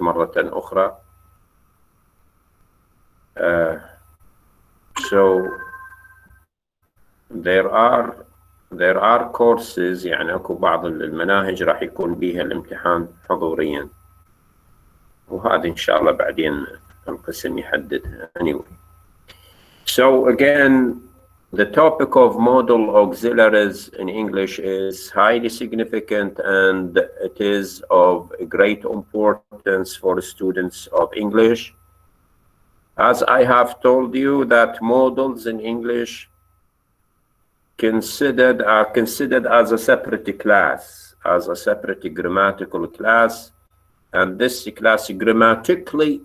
مرة أخرى. So there are courses، يعني اكو بعض المناهج راح يكون بيها الامتحان حضوريا، وهذه ان شاء الله بعدين القسم يحددها. Anyway, so again, the topic of modal auxiliaries in English is highly significant, and it is of great importance for students of English. As I have told you that modals in English are considered as a separate class, as a separate grammatical class, and this class grammatically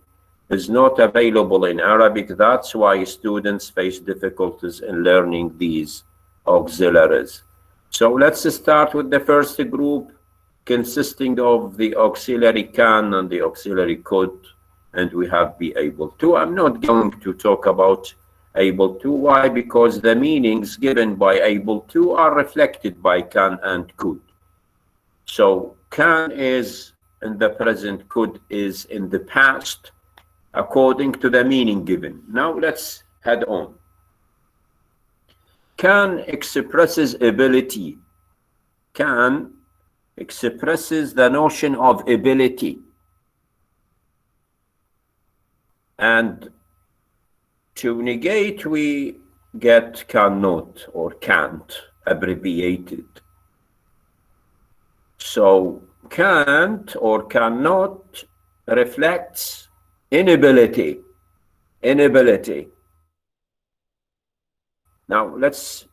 is not available in Arabic. That's why students face difficulties in learning these auxiliaries. So let's start with the first group, consisting of the auxiliary can and the auxiliary could, and we have be able to. I'm not going to talk about able to. Why? Because the meanings given by able to are reflected by can and could. So can is in the present, could is in the past, according to the meaning given. Now let's head on. Can expresses ability. Can expresses the notion of ability. And to negate, we get cannot or can't abbreviated. So can't or cannot reflects inability. Inability. Now let's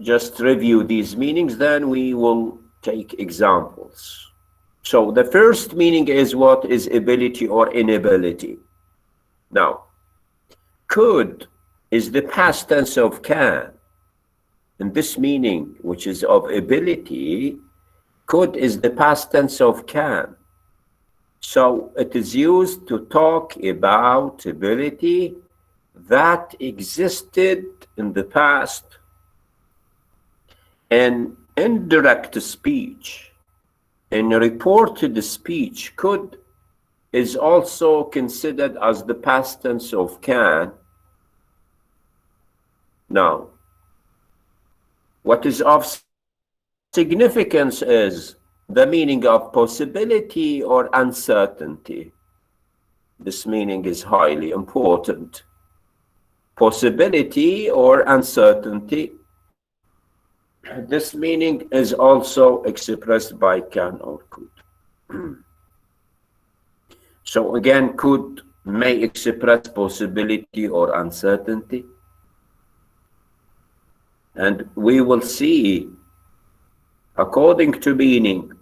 just review these meanings, then we will take examples. So the first meaning is, what is ability or inability? Now, could is the past tense of can. In this meaning, which is of ability, could is the past tense of can. So it is used to talk about ability that existed in the past. In indirect speech, in reported speech, could is also considered as the past tense of can. Now, what is of significance is the meaning of possibility or uncertainty. This meaning is highly important. Possibility or uncertainty. This meaning is also expressed by can or could. So again, could may express possibility or uncertainty. And we will see, according to meaning,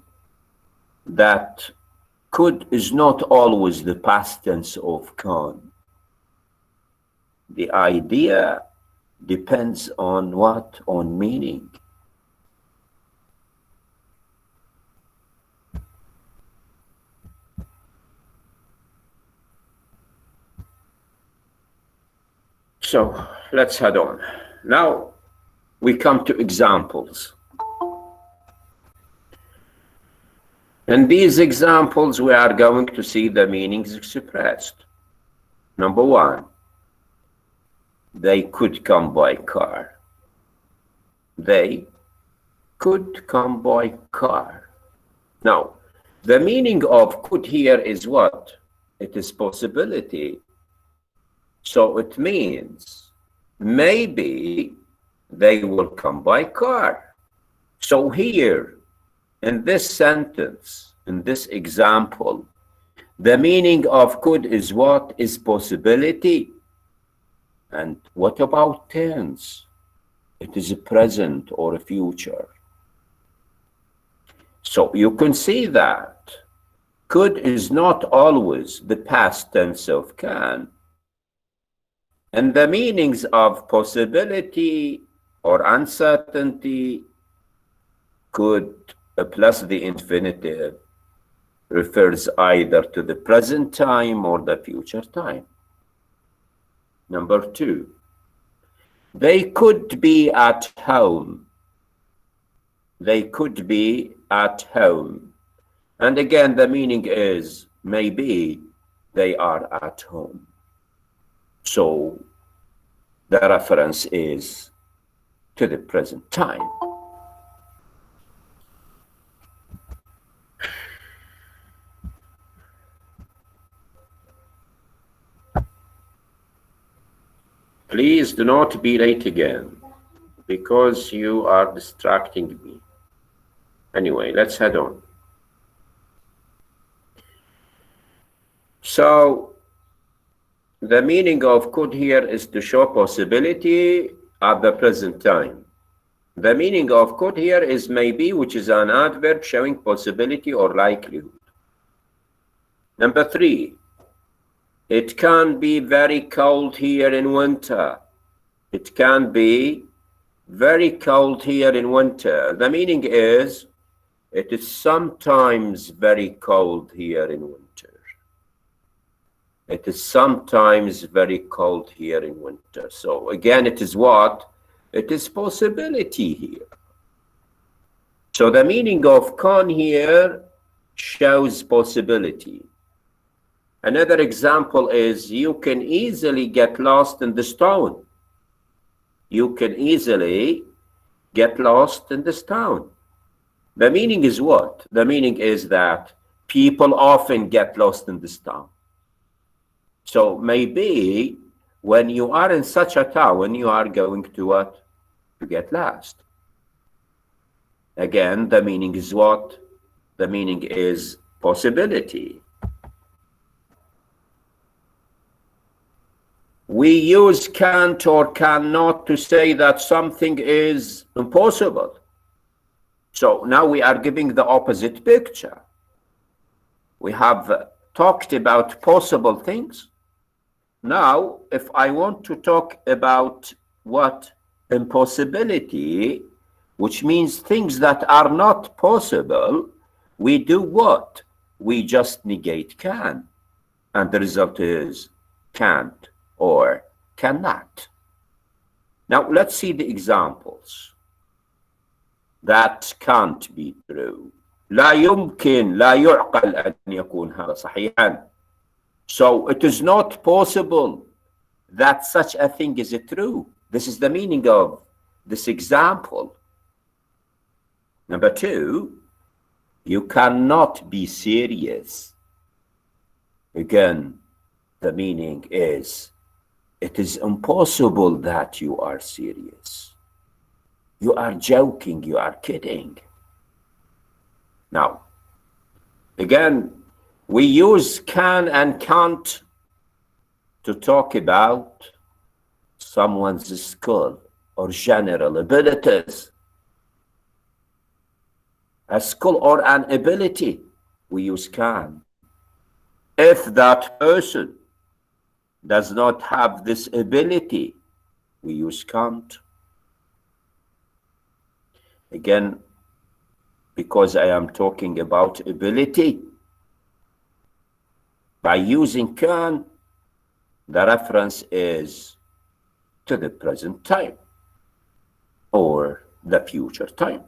that could is not always the past tense of can. The idea depends on what? On meaning. So let's head on. Now we come to examples. In these examples, we are going to see the meanings expressed. Number one, they could come by car. They could come by car. Now, the meaning of could here is what? It is possibility. So it means maybe they will come by car. So here, in this sentence, in this example, the meaning of could is what? Is possibility. And what about tense? It is a present or a future. So you can see that could is not always the past tense of can. And the meanings of possibility or uncertainty, could plus the infinitive refers either to the present time or the future time. Number two, they could be at home. They could be at home. And again, the meaning is maybe they are at home. So the reference is to the present time. Please do not be late again, because you are distracting me. Anyway, let's head on. So the meaning of could here is to show possibility at the present time. The meaning of could here is maybe, which is an adverb showing possibility or likelihood. Number 3, it can be very cold here in winter. It can be very cold here in winter. The meaning is it is sometimes very cold here in winter. It is sometimes very cold here in winter. So again, it is what? It is possibility here. So the meaning of can here shows possibility. Another example is you can easily get lost in this town. You can easily get lost in this town. The meaning is what? The meaning is that people often get lost in this town. So maybe when you are in such a town, you are going to what? To get lost. Again, the meaning is what? The meaning is possibility. We use can't or cannot to say that something is impossible. So now we are giving the opposite picture. We have talked about possible things. Now, if I want to talk about what? Impossibility, which means things that are not possible, we do what? We just negate can. And the result is can't or cannot. Now, let's see the examples. That can't be true. لا يمكن لا يعقل أن يكون هذا صحيحا. So it is not possible that such a thing is true. This is the meaning of this example. Number 2, you cannot be serious. Again, the meaning is it is impossible that you are serious. You are joking, you are kidding. Now, again, we use can and can't to talk about someone's skill or general abilities. A skill or an ability, we use can. If that person does not have this ability, we use can't. Again, because I am talking about ability, by using can, the reference is to the present time or the future time.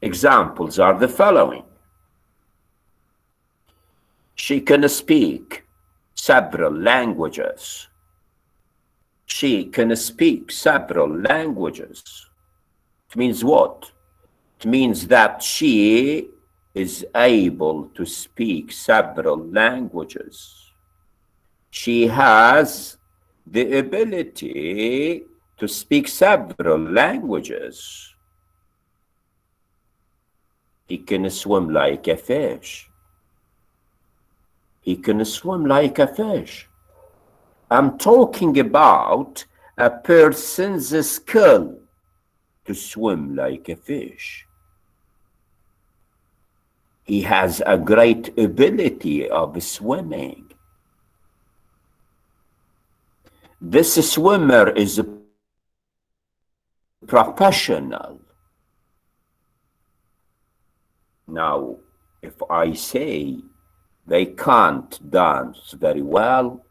Examples are the following. She can speak several languages. She can speak several languages. It means what? It means that she is able to speak several languages. She has the ability to speak several languages. He can swim like a fish. He can swim like a fish. I'm talking about a person's skill to swim like a fish. He has a great ability of swimming. This swimmer is a professional. Now, if I say they can't dance very well,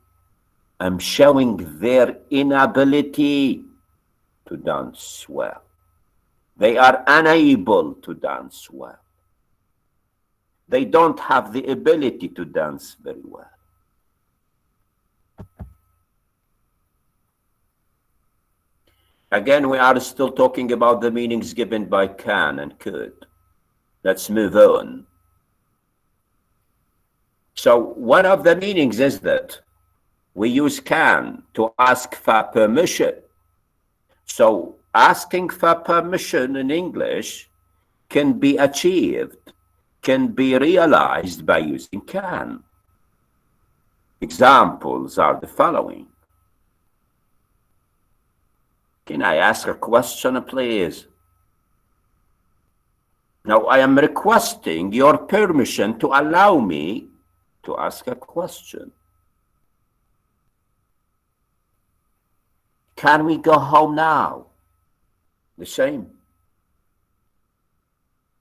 I'm showing their inability to dance well. They are unable to dance well. They don't have the ability to dance very well. Again, we are still talking about the meanings given by can and could. Let's move on. So one of the meanings is that we use can to ask for permission. So asking for permission in English can be achieved, can be realized by using can. Examples are the following. Can I ask a question, please? Now, I am requesting your permission to allow me to ask a question. Can we go home now? The same.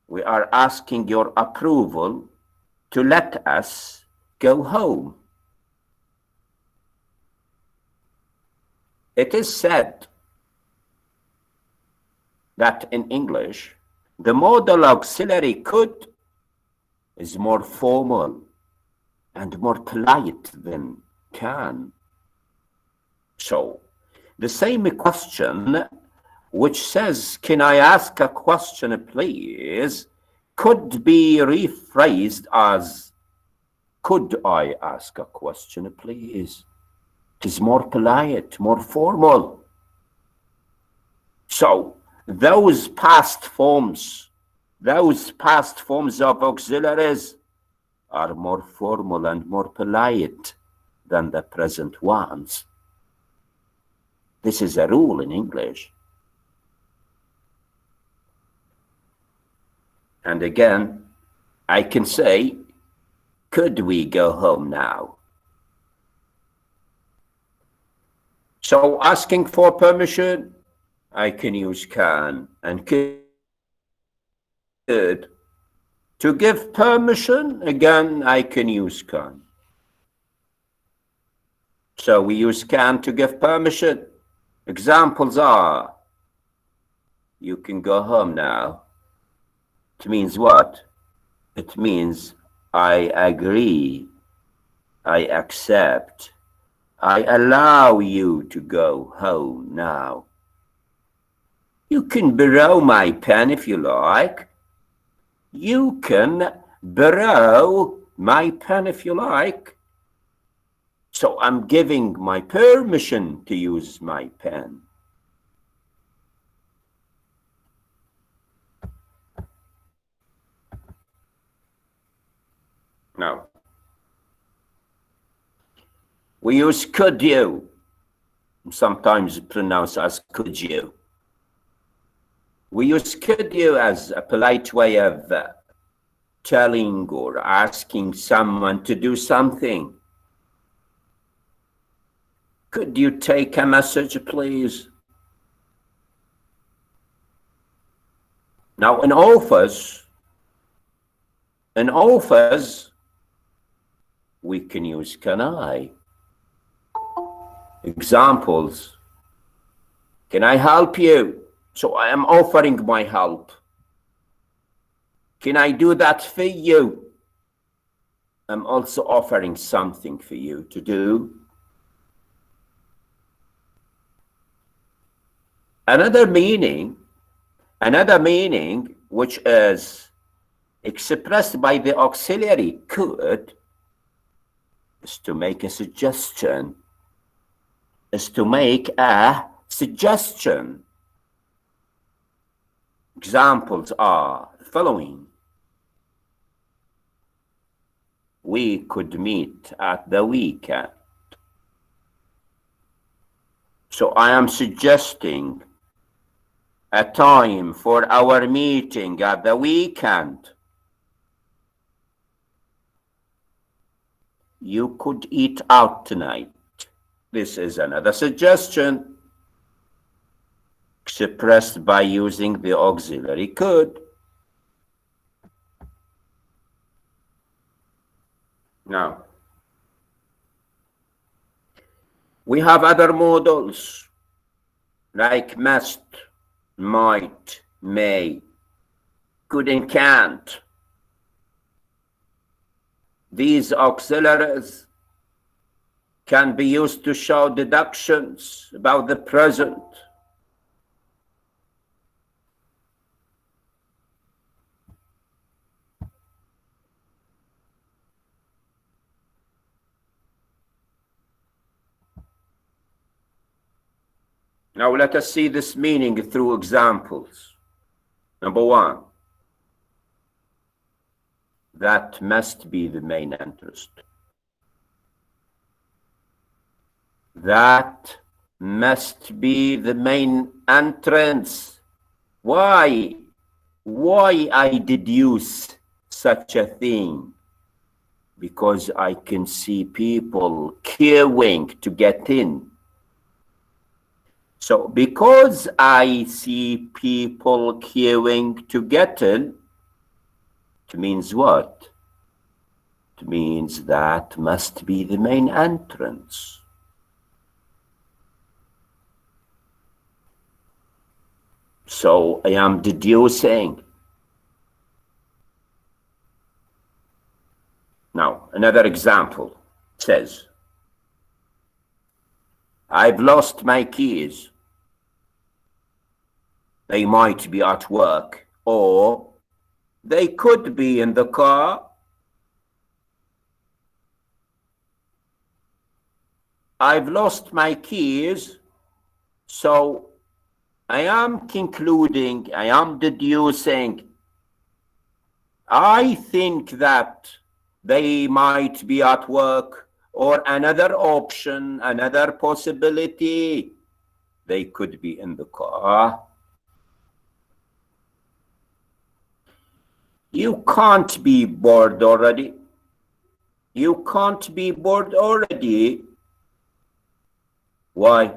We are asking your approval to let us go home. It is said that in English, the modal auxiliary could is more formal and more polite than can. So, the same question which says, can I ask a question, please, could be rephrased as, could I ask a question, please? It is more polite, more formal. So, those past forms of auxiliaries are more formal and more polite than the present ones. This is a rule in English. And again, I can say, could we go home now? So asking for permission, I can use can and could. To give permission, again, I can use can. So we use can to give permission. Examples are, you can go home now. It means what? It means I agree, I accept, I allow you to go home now. You can borrow my pen if you like. You can borrow my pen if you like. So I'm giving my permission to use my pen. Now, we use could you, sometimes pronounced as could you. We use could you as a polite way of telling or asking someone to do something. Could you take a message, please? Now, in office, we can use can I. Examples, can I help you? So I am offering my help. Can I do that for you? I'm also offering something for you to do. Another meaning which is expressed by the auxiliary could is to make a suggestion. Examples are the following. We could meet at the weekend. So I am suggesting a time for our meeting at the weekend. You could eat out tonight. This is another suggestion expressed by using the auxiliary could. Now, we have other modals like must, might, may, could and can't. these auxiliaries can be used to show deductions about the present. Now let us see this meaning through examples. Number one, that must be the main interest. That must be the main entrance. Why I deduce such a thing? Because I can see people queuing to get in. So because I see people queuing to get in, it means what? It means that must be the main entrance. So I am deducing. Now, another example says, I've lost my keys. They might be at work, or they could be in the car. I've lost my keys, so I am concluding, I am deducing, I think that they might be at work, or another option, another possibility, they could be in the car. You can't be bored already. You can't be bored already. Why?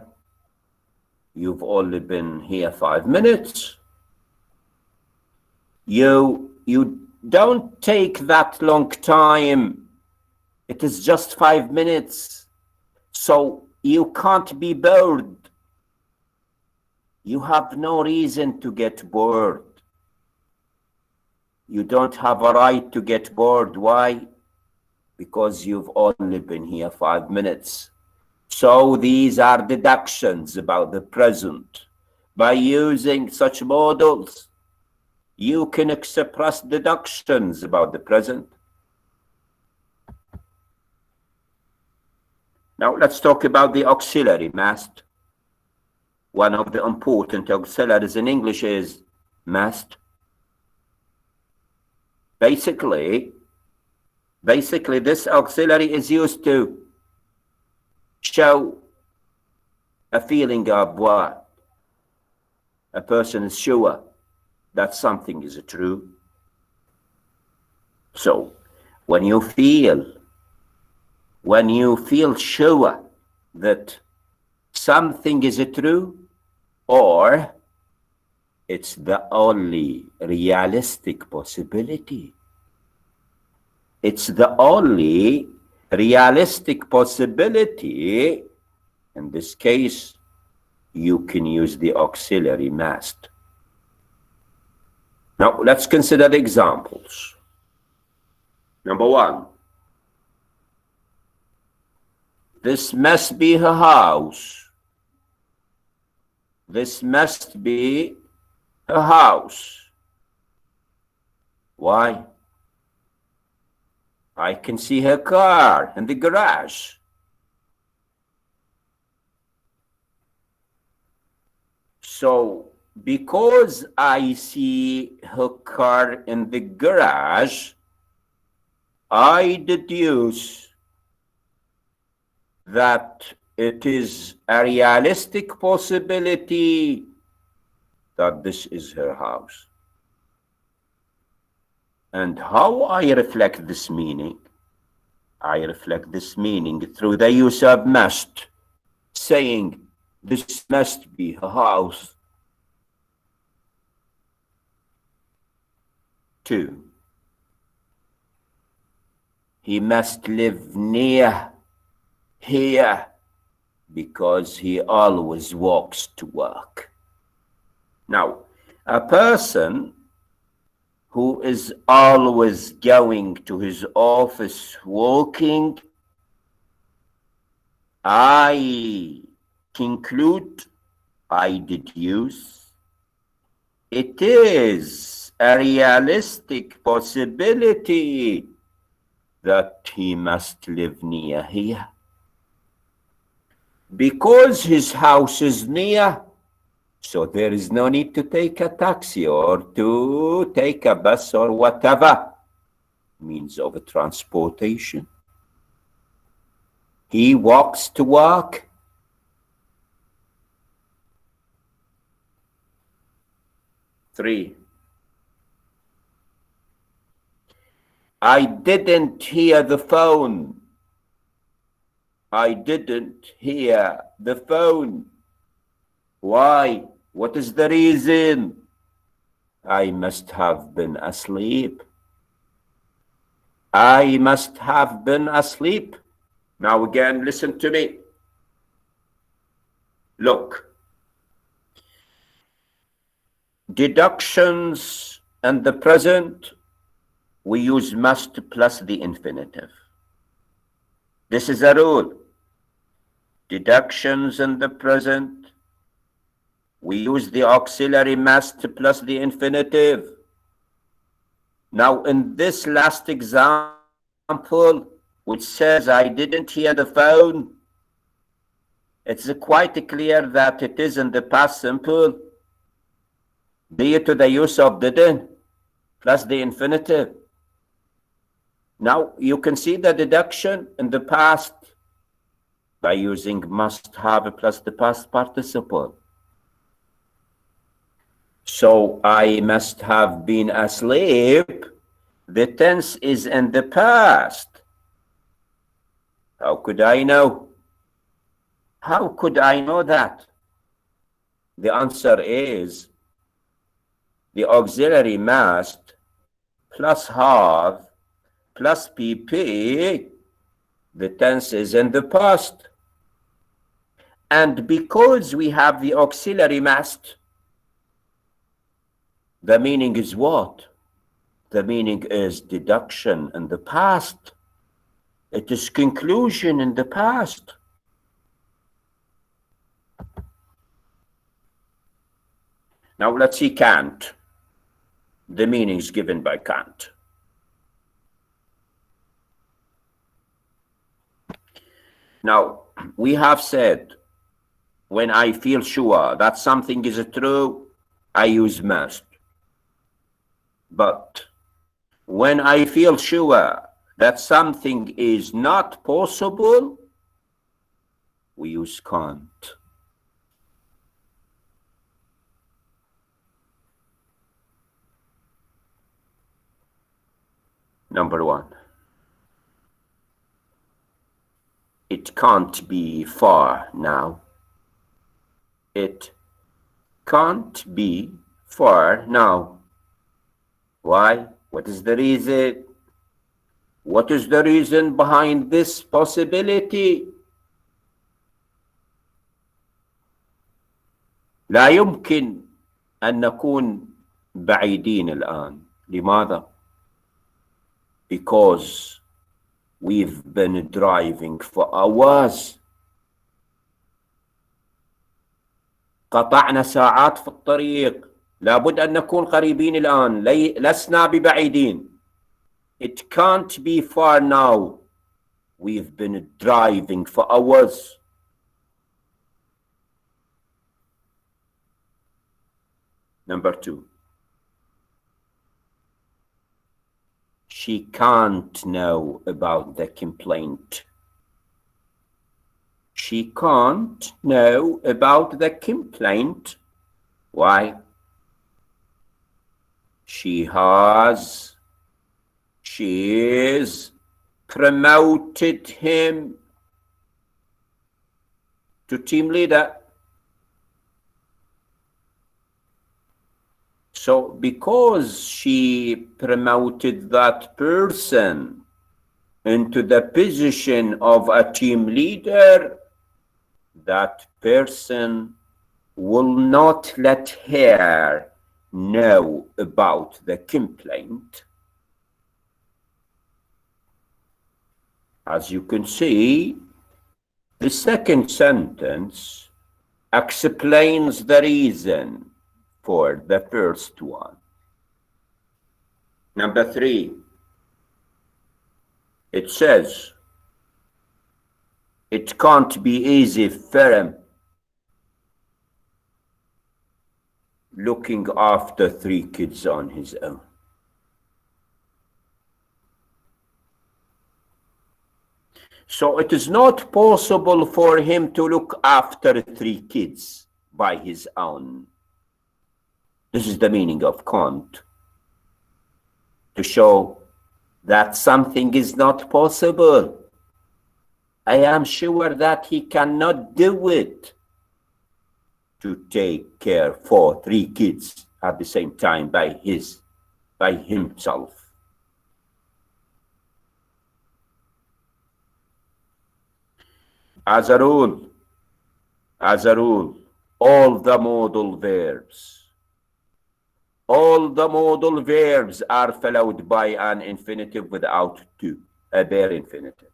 You've only been here 5 minutes. You don't take that long time. It is just 5 minutes. So you can't be bored. You have no reason to get bored. You don't have a right to get bored. Why? Because you've only been here 5 minutes. So these are deductions about the present. By using such models, you can express deductions about the present. Now let's talk about the auxiliary, must. One of the important auxiliaries in English is must. Basically, this auxiliary is used to show a feeling of what? A person is sure that something is true. So when you feel sure that something is true, or it's the only realistic possibility. It's the only realistic possibility. In this case, you can use the auxiliary must. Now, let's consider the examples. Number one, this must be her house. This must be her house. Why? I can see her car in the garage. So, because I see her car in the garage, I deduce that it is a realistic possibility that this is her house. And how I reflect this meaning? I reflect this meaning through the use of must, saying this must be her house. 2, he must live near here because he always walks to work. Now, a person who is always going to his office walking, I conclude, I deduce, it is a realistic possibility that he must live near here. Because his house is near, so there is no need to take a taxi or to take a bus or whatever means of transportation. He walks to work. Three, I didn't hear the phone. I didn't hear the phone. Why? What is the reason? I must have been asleep. I must have been asleep. Now again, listen to me. Look. Deductions in the present, we use must plus the infinitive. This is a rule. Deductions in the present, we use the auxiliary must plus the infinitive. Now in this last example, which says I didn't hear the phone, it's quite clear that it is in the past simple due to the use of didn't plus the infinitive. Now you can see the deduction in the past by using must have plus the past participle. So I must have been asleep. The tense is in the past. How could I know? How could I know that? The answer is the auxiliary must plus have plus PP, the tense is in the past. And because we have the auxiliary must, the meaning is what? The meaning is deduction in the past. It is conclusion in the past. Now let's see can't. The meanings given by can't. Now, we have said, when I feel sure that something is true, I use must. But when I feel sure that something is not possible, we use can't. Number one. It can't be far now. It can't be far now. Why? What is the reason? What is the reason behind this possibility? لا يمكن أن نكون بعيدين الآن. لماذا? Because we've been driving for hours. قطعنا ساعات في الطريق. لابد أن نكون قريبين الآن. لسنا ببعيدين. It can't be far now. We've been driving for hours. Number two. She can't know about the complaint. She can't know about the complaint. Why? She's promoted him to team leader. So because she promoted that person into the position of a team leader, that person will not let her know about the complaint, as you can see, the second sentence explains the reason for the first one. Number 3, it says, it can't be easy for him looking after 3 kids on his own. So it is not possible for him to look after 3 kids by his own. This is the meaning of can't, to show that something is not possible. I am sure that he cannot do it, to take care for 3 kids at the same time by himself. As a rule, all the modal verbs are followed by an infinitive without to, a bare infinitive.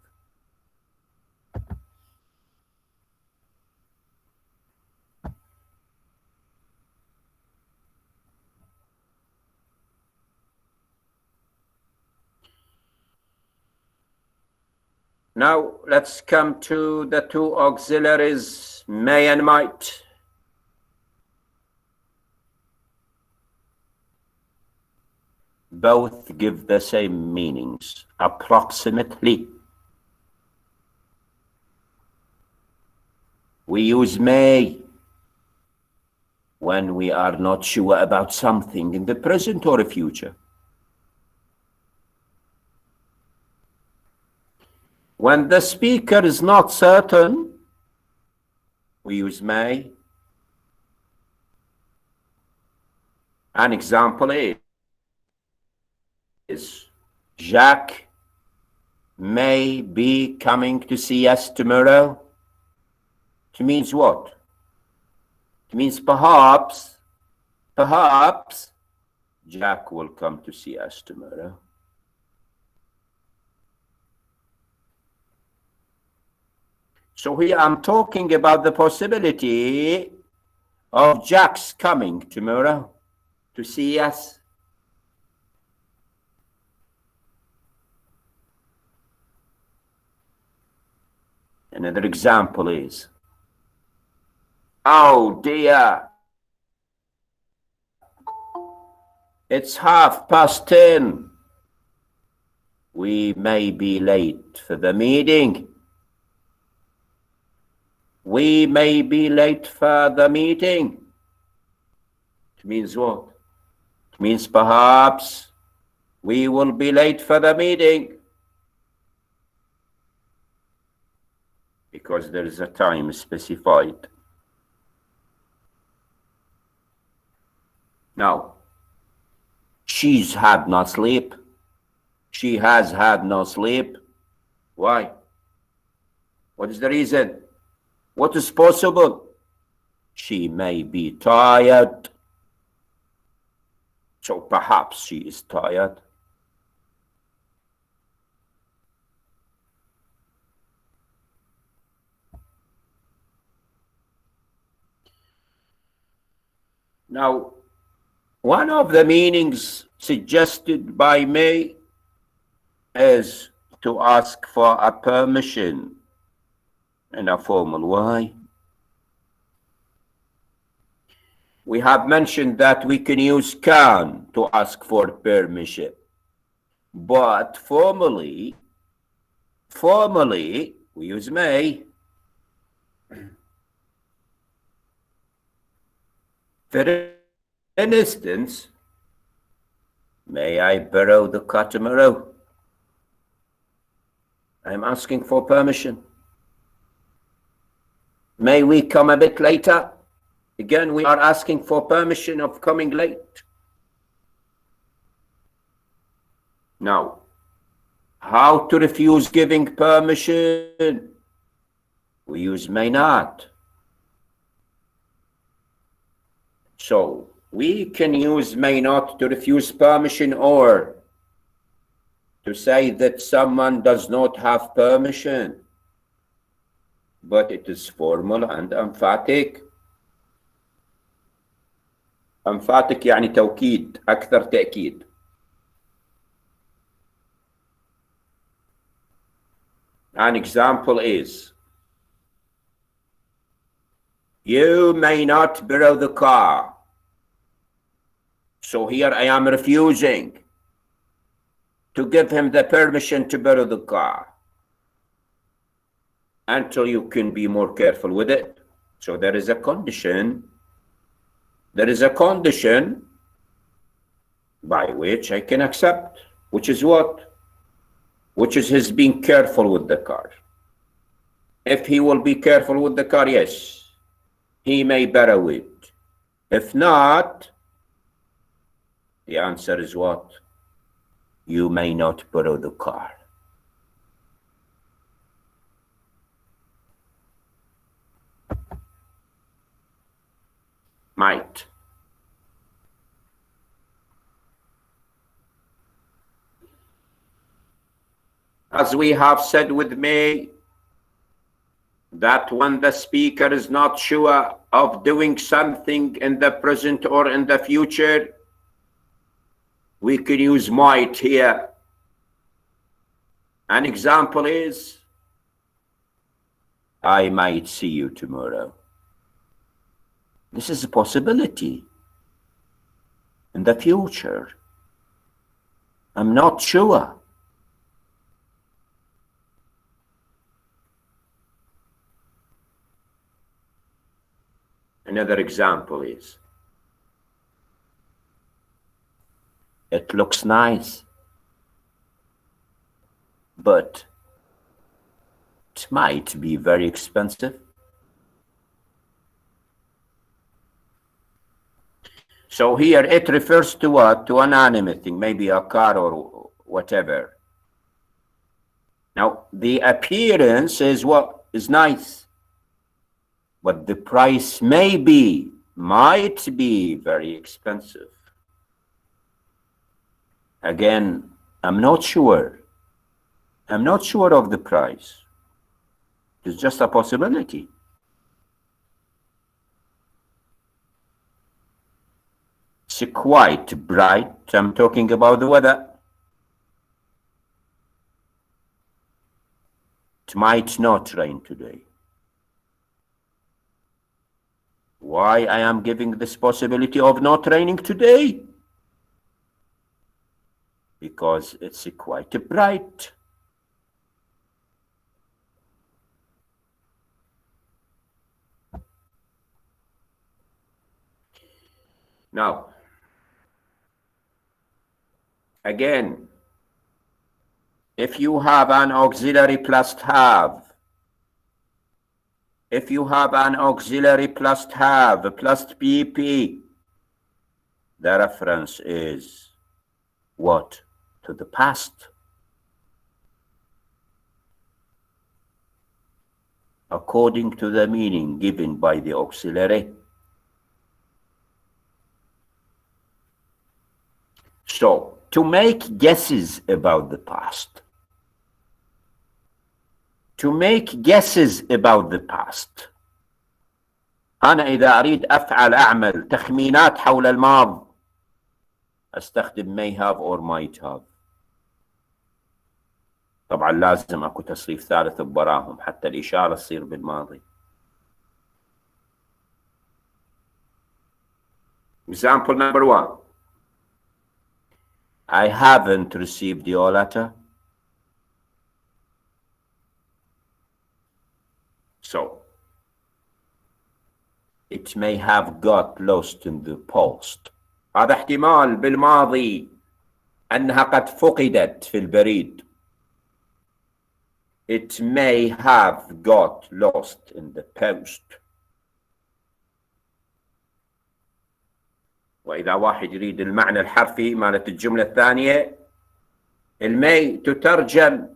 Now let's come to the 2 auxiliaries, may and might. Both give the same meanings, approximately. We use may when we are not sure about something in the present or the future. When the speaker is not certain, we use may. An example is Jack may be coming to see us tomorrow. It means what? It means perhaps Jack will come to see us tomorrow. So here I'm talking about the possibility of Jack's coming tomorrow to see us. Another example is, oh dear, it's 10:30. We may be late for the meeting. We may be late for the meeting. It means what? It means perhaps we will be late for the meeting, because there is a time specified. Now, she's had no sleep. She has had no sleep. Why? What is the reason? What is possible? She may be tired. So perhaps she is tired. Now, one of the meanings suggested by may is to ask for a permission in a formal way. We have mentioned that we can use can to ask for permission, but formally we use may. For instance, may I borrow the car tomorrow? I'm asking for permission. May we come a bit later? Again, we are asking for permission of coming late. Now, how to refuse giving permission? We use may not. So, we can use may not to refuse permission or to say that someone does not have permission, but it is formal and emphatic. emphatic يعني توكيد، أكثر تأكيد. An example is, you may not borrow the car. So here I am refusing to give him the permission to borrow the car until you can be more careful with it. So there is a condition. There is a condition by which I can accept, which is what? Which is his being careful with the car. If he will be careful with the car, yes, he may borrow it. If not, the answer is what? You may not borrow the car. Might. As we have said with may, that when the speaker is not sure of doing something in the present or in the future, we can use might here. An example is, I might see you tomorrow. This is a possibility in the future. I'm not sure. Another example is, it looks nice, but it might be very expensive. So here it refers to what? To an animate thing, maybe a car or whatever. Now the appearance is what is nice, but the price might be very expensive. Again, I'm not sure. I'm not sure of the price. It's just a possibility. It's quite bright. I'm talking about the weather. It might not rain today. Why I am giving this possibility of not raining today? Because it's quite bright. Now, again, if you have an auxiliary plus have, if you have an auxiliary plus have plus PP, the reference is what? To the past. According to the meaning given by the auxiliary. So, to make guesses about the past. To make guesses about the past. أنا إذا أريد أفعل أعمل تخمينات حول الماضي أستخدم may have or might have. طبعا لازم أكو تصريف ثالث ببراهم حتى الإشارة تصير بالماضي. Example number 1. I haven't received your letter. So, it may have got lost in the post. هذا احتمال بالماضي أنها قد فقدت في البريد. It may have got lost in the post. وإذا واحد يريد المعنى الحرفي مالت الجملة الثانية، المي تترجم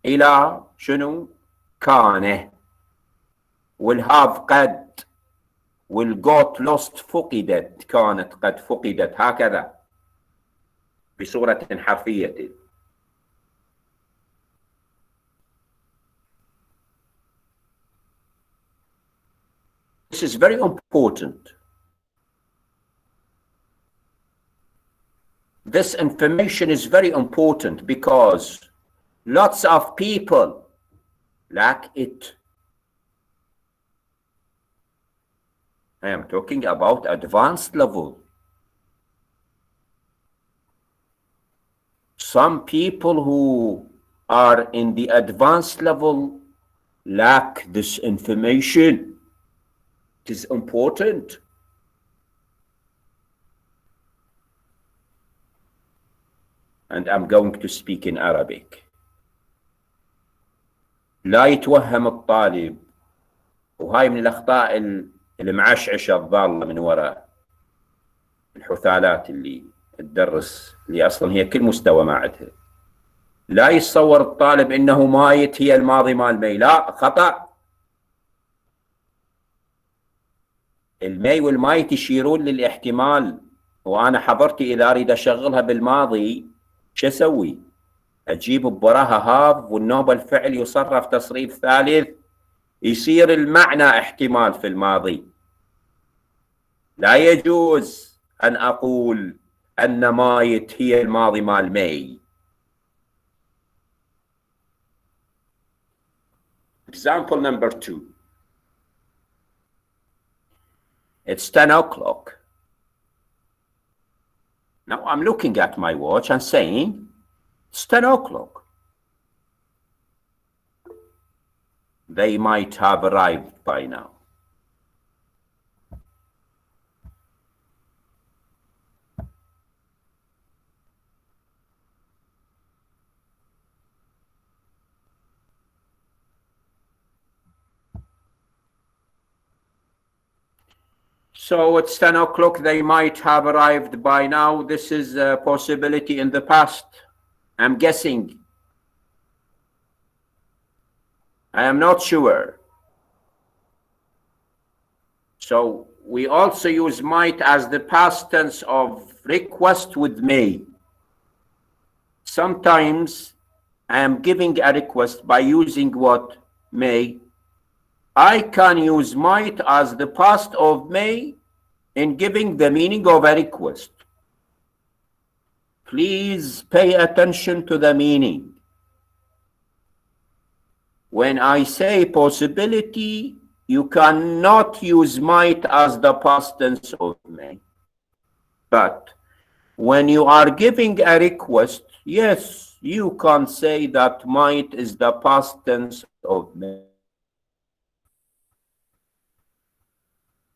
إلى شنو؟ كان. والهاف قد، والgot lost فقدت، كانت قد فقدت، هكذا بصورة حرفية. This is very important. This information is very important because lots of people lack it. I am talking about advanced level. Some people who are in the advanced level lack this information. It is important. And I'm going to speak in Arabic. لا يتوهم الطالب، وهاي من الأخطاء المعشعشة الضالة من وراء الحثالات اللي تدرس، اللي أصلا هي كل مستوى ما عندها. لا يتصور الطالب إنه مايت هي الماضي مال مي، لا، خطأ. المي والمايت يشيرون للاحتمال، وأنا حضرتي إذا أريد أشغلها بالماضي شو أسوي؟ أجيب بوراها هاف والنوبة الفعل يصرف تصريف ثالث، يصير المعنى احتمال في الماضي. لا يجوز أن أقول أن مايت هي الماضي مال مي. Example number 2. It's 10 o'clock. Now I'm looking at my watch and saying, it's 10 o'clock. They might have arrived by now. So it's 10 o'clock, they might have arrived by now. This is a possibility in the past. I'm guessing. I am not sure. So we also use might as the past tense of request with may. Sometimes I am giving a request by using what? May. I can use might as the past of may in giving the meaning of a request. Please pay attention to the meaning. When I say possibility, you cannot use might as the past tense of may. But when you are giving a request, yes, you can say that might is the past tense of may.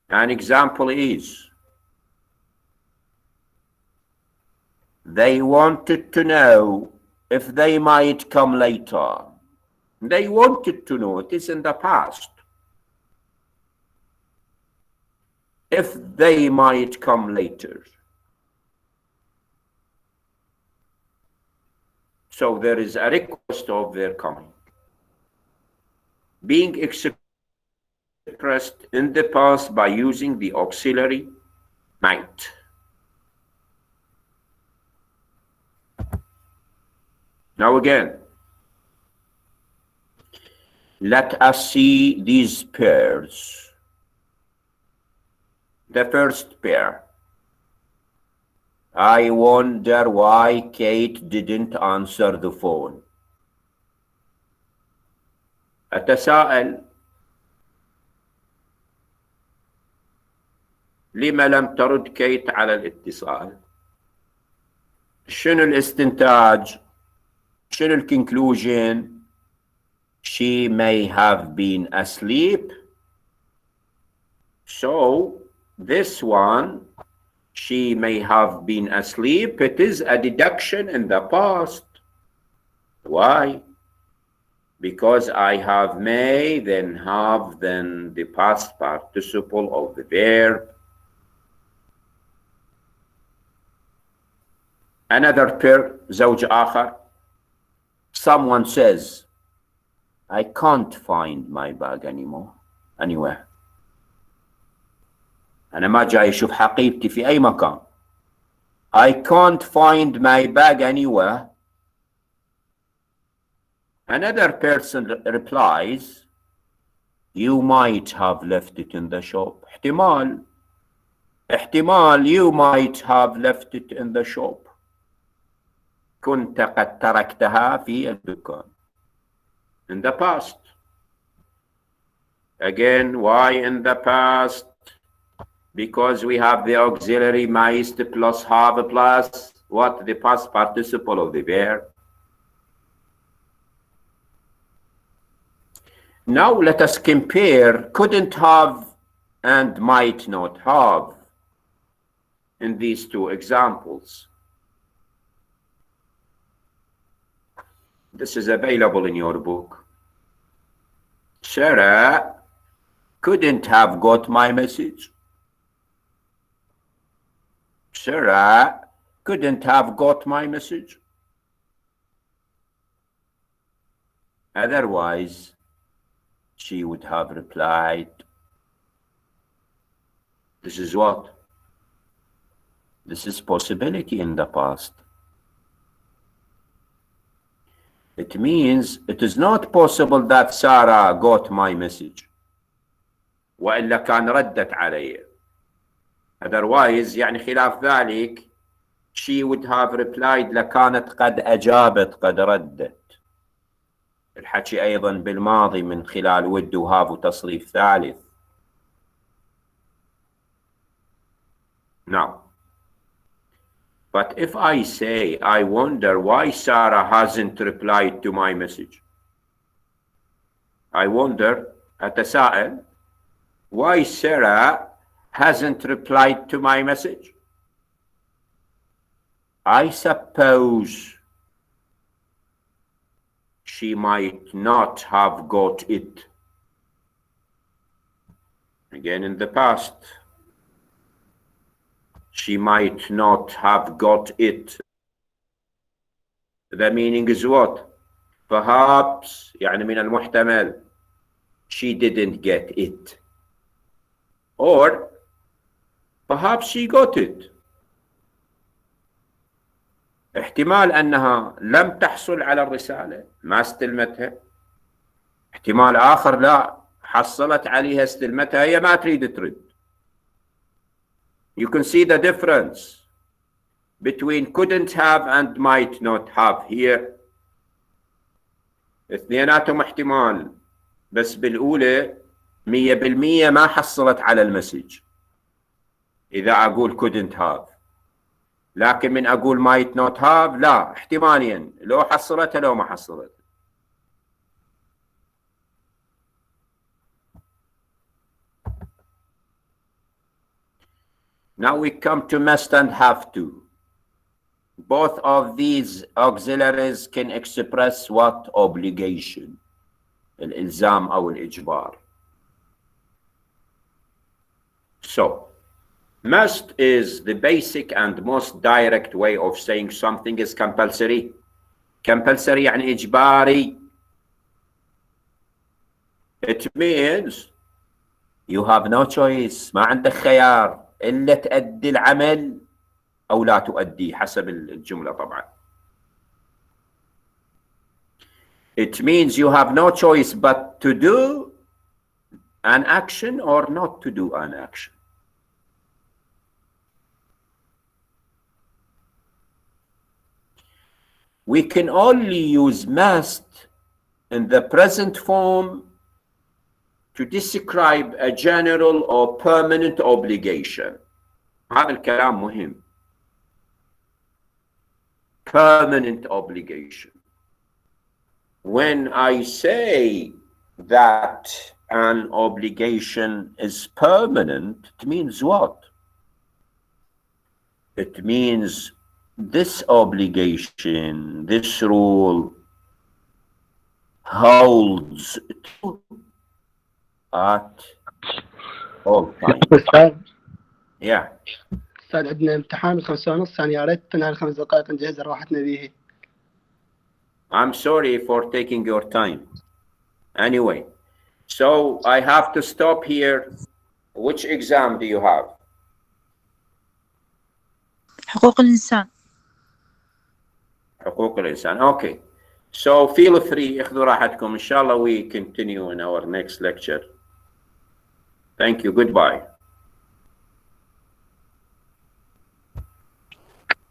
An example is, they wanted to know if they might come later. They wanted to know, it is in the past. If they might come later. So there is a request of their coming, being expressed in the past by using the auxiliary might. Now again, let us see these pairs. The first pair. I wonder why Kate didn't answer the phone. أتساءل لما لم ترد كيت على الاتصال؟ شنو الاستنتاج؟ شنو الكونكلوجن؟ She may have been asleep. So this one, she may have been asleep, it is a deduction in the past. Why? Because I have may, then have, then the past participle of the verb. Another pair, زوج آخر. Someone says, I can't find my bag anymore, anywhere. أنا ما جاي أشوف حقيبتي في أي مكان. I can't find my bag anywhere. Another person replies, you might have left it in the shop. احتمال you might have left it in the shop. كنت قد تركتها في الدكان. In the past. Again, why in the past? Because we have the auxiliary meist plus have plus what? The past participle of the verb. Now let us compare couldn't have and might not have in these two examples. This is available in your book. Sarah couldn't have got my message. Sarah couldn't have got my message. Otherwise, she would have replied. This is what? This is possibility in the past. It means it is not possible that Sarah got my message. وإلا كان ردت علي. Otherwise يعني خلاف ذلك she would have replied لكانت قد أجابت قد ردت. الحكي أيضا بالماضي من خلال would وهاف وتصريف ثالث. Now, but if I say I wonder why Sarah hasn't replied to my message. I wonder أتساءل why Sarah hasn't replied to my message. I suppose she might not have got it. Again in the past. She might not have got it. The meaning is what? Perhaps يعني من المحتمل she didn't get it. Or perhaps she got it. احتمال أنها لم تحصل على الرسالة ما استلمتها. احتمال آخر لا حصلت عليها استلمتها هي ما تريد ترد. You can see the difference between couldn't have and might not have here. اثنيناتهم احتمال بس بالأولى 100% ما حصلت على المسج إذا أقول couldn't have. لكن من أقول might not have لا احتمالين لو حصلتها لو ما حصلت. Now we come to must and have to. Both of these auxiliaries can express what? Obligation. الإلزام أو الإجبار. So, must is the basic and most direct way of saying something is compulsory. Compulsory يعني إجباري. It means you have no choice. ما عندك خيار إلا تؤدي العمل أو لا تؤدي حسب الجملة طبعا. It means you have no choice but to do an action or not to do an action. We can only use must in the present form to describe a general or permanent obligation. هذا الكلام مهم. Permanent obligation. When I say that an obligation is permanent, it means what? It means this obligation, this rule holds at all times. Yeah. أستاذ عندنا امتحان 5:30 يعني يا ريت تنهي 5 دقائق نجهز راحتنا به. I'm sorry for taking your time. Anyway, so I have to stop here. Which exam do you have? حقوق الإنسان. حقوق الإنسان. Okay. So feel free. اخذوا راحتكم. إن شاء الله we continue in our next lecture. Thank you. Goodbye.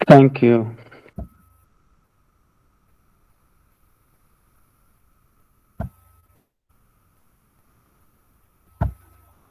Thank you.